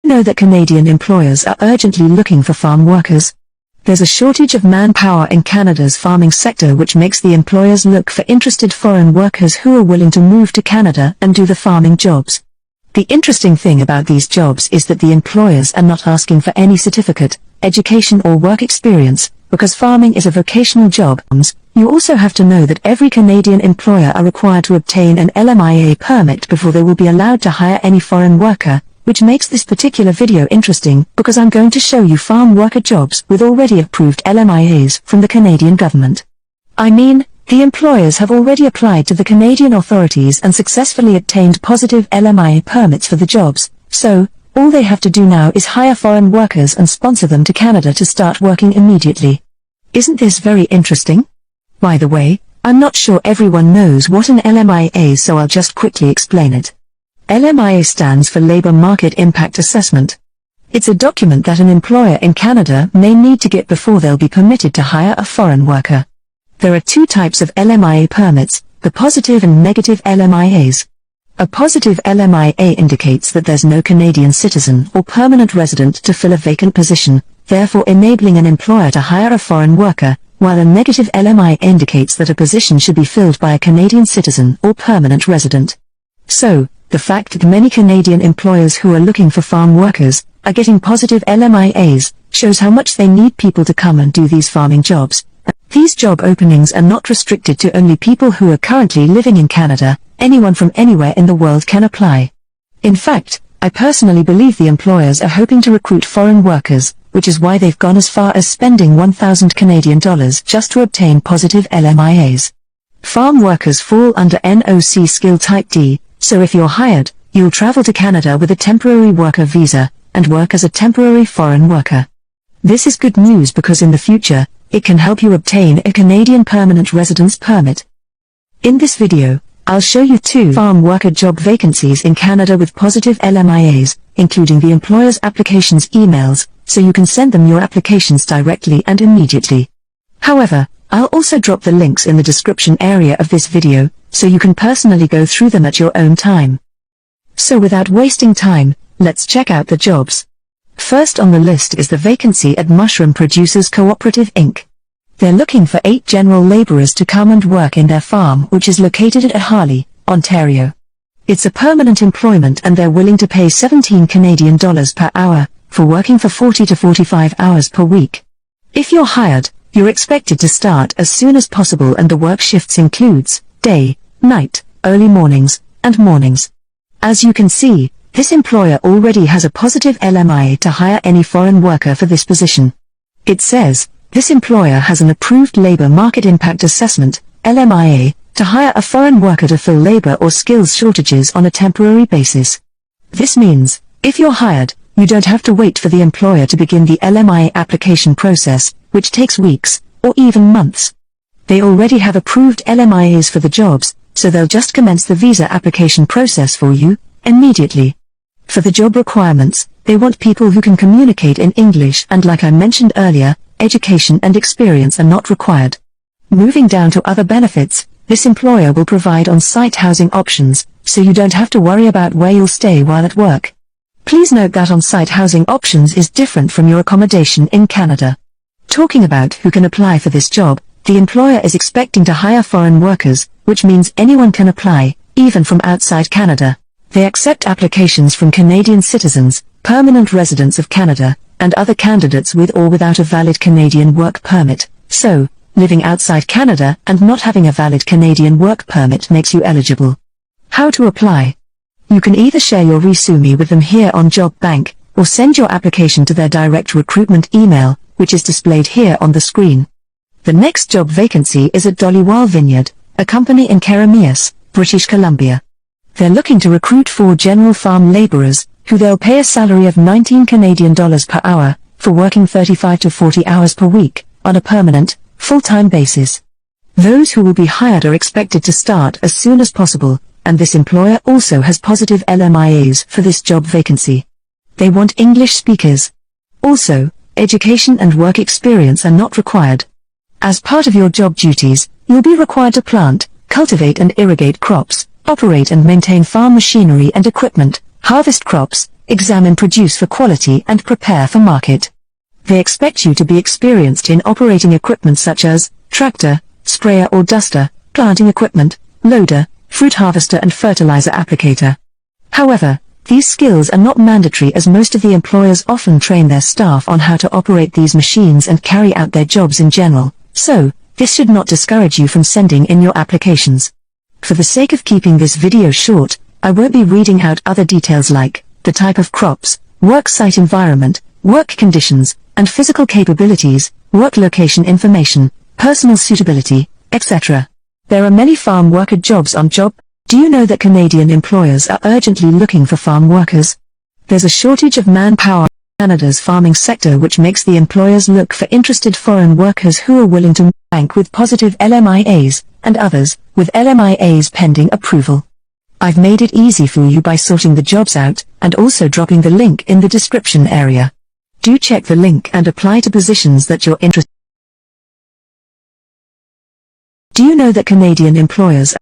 Know that Canadian employers are urgently looking for farm workers. There's a shortage of manpower in Canada's farming sector, which makes the employers look for interested foreign workers who are willing to move to Canada and do the farming jobs. The interesting thing about these jobs is that the employers are not asking for any certificate, education or work experience, because farming is a vocational job. You also have to know that every Canadian employer are required to obtain an LMIA permit before they will be allowed to hire any foreign worker, which makes this particular video interesting because I'm going to show you farm worker jobs with already approved LMIAs from the Canadian government. I mean, the employers have already applied to the Canadian authorities and successfully obtained positive LMIA permits for the jobs, so all they have to do now is hire foreign workers and sponsor them to Canada to start working immediately. Isn't this very interesting? By the way, I'm not sure everyone knows what an LMIA is, so I'll just quickly explain it. LMIA stands for Labour Market Impact Assessment. It's a document that an employer in Canada may need to get before they'll be permitted to hire a foreign worker. There are two types of LMIA permits, the positive and negative LMIAs. A positive LMIA indicates that there's no Canadian citizen or permanent resident to fill a vacant position, therefore enabling an employer to hire a foreign worker, while a negative LMIA indicates that a position should be filled by a Canadian citizen or permanent resident. So, the fact that many Canadian employers who are looking for farm workers are getting positive LMIAs shows how much they need people to come and do these farming jobs. These job openings are not restricted to only people who are currently living in Canada. Anyone from anywhere in the world can apply. In fact, I personally believe the employers are hoping to recruit foreign workers, which is why they've gone as far as spending $1,000 Canadian just to obtain positive LMIAs. Farm workers fall under NOC Skill Type D, so if you're hired, you'll travel to Canada with a temporary worker visa, and work as a temporary foreign worker. This is good news because in the future, it can help you obtain a Canadian permanent residence permit. In this video, I'll show you 2 farm worker job vacancies in Canada with positive LMIAs, including the employer's applications emails, so you can send them your applications directly and immediately. However, I'll also drop the links in the description area of this video, so you can personally go through them at your own time. So without wasting time, let's check out the jobs. First on the list is the vacancy at Mushroom Producers Cooperative Inc. They're looking for 8 general laborers to come and work in their farm, which is located at Harley, Ontario. It's a permanent employment and they're willing to pay $17 Canadian per hour for working for 40 to 45 hours per week. If you're hired, you're expected to start as soon as possible and the work shifts includes day, night, early mornings, and mornings. As you can see, this employer already has a positive LMIA to hire any foreign worker for this position. It says, this employer has an approved Labour Market Impact Assessment, LMIA, to hire a foreign worker to fill labour or skills shortages on a temporary basis. This means, if you're hired, you don't have to wait for the employer to begin the LMIA application process, which takes weeks, or even months. They already have approved LMIAs for the jobs, so they'll just commence the visa application process for you, immediately. For the job requirements, they want people who can communicate in English and, like I mentioned earlier, education and experience are not required. Moving down to other benefits, this employer will provide on-site housing options, so you don't have to worry about where you'll stay while at work. Please note that on-site housing options is different from your accommodation in Canada. Talking about who can apply for this job, the employer is expecting to hire foreign workers, which means anyone can apply, even from outside Canada. They accept applications from Canadian citizens, permanent residents of Canada, and other candidates with or without a valid Canadian work permit. So, living outside Canada and not having a valid Canadian work permit makes you eligible. How to apply? You can either share your resume with them here on Job Bank, or send your application to their direct recruitment email, which is displayed here on the screen. The next job vacancy is at Dollywall Vineyard, a company in Keramias, British Columbia. They're looking to recruit 4 general farm laborers, who they'll pay a salary of $19 Canadian per hour, for working 35 to 40 hours per week, on a permanent, full-time basis. Those who will be hired are expected to start as soon as possible, and this employer also has positive LMIAs for this job vacancy. They want English speakers. Also, education and work experience are not required. As part of your job duties, you'll be required to plant, cultivate and irrigate crops, operate and maintain farm machinery and equipment, harvest crops, examine produce for quality and prepare for market. They expect you to be experienced in operating equipment such as tractor, sprayer or duster, planting equipment, loader, fruit harvester and fertilizer applicator. However, these skills are not mandatory as most of the employers often train their staff on how to operate these machines and carry out their jobs in general, so this should not discourage you from sending in your applications. For the sake of keeping this video short, I won't be reading out other details like the type of crops, work site environment, work conditions, and physical capabilities, work location information, personal suitability, etc. There are many farm worker jobs on job. Do you know that Canadian employers are urgently looking for farm workers? There's a shortage of manpower in Canada's farming sector, which makes the employers look for interested foreign workers who are willing to bank with positive LMIAs, and others with LMIAs pending approval. I've made it easy for you by sorting the jobs out, and also dropping the link in the description area. Do check the link and apply to positions that you're interested in. Do you know that Canadian employers